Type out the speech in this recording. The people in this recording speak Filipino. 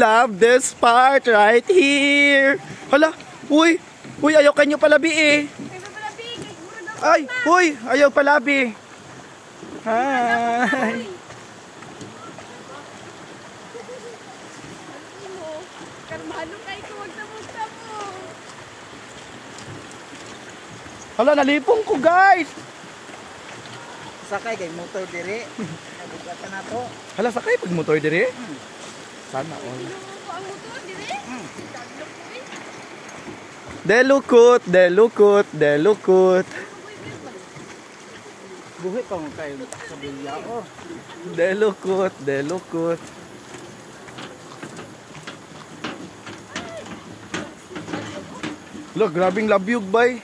love this part right here. Hala, uy, ayaw kanyo palabi eh. Ay, uy, ayaw palabi. Hi. Hala, nalipong ko guys. Sakay kay motor dire. Nabugatan na to. Hala, sakay pag motor dire. Sana all. Delukut. Buhi pa mo kayo sa bilya oh. Delukut. Look, grabing labyog bay.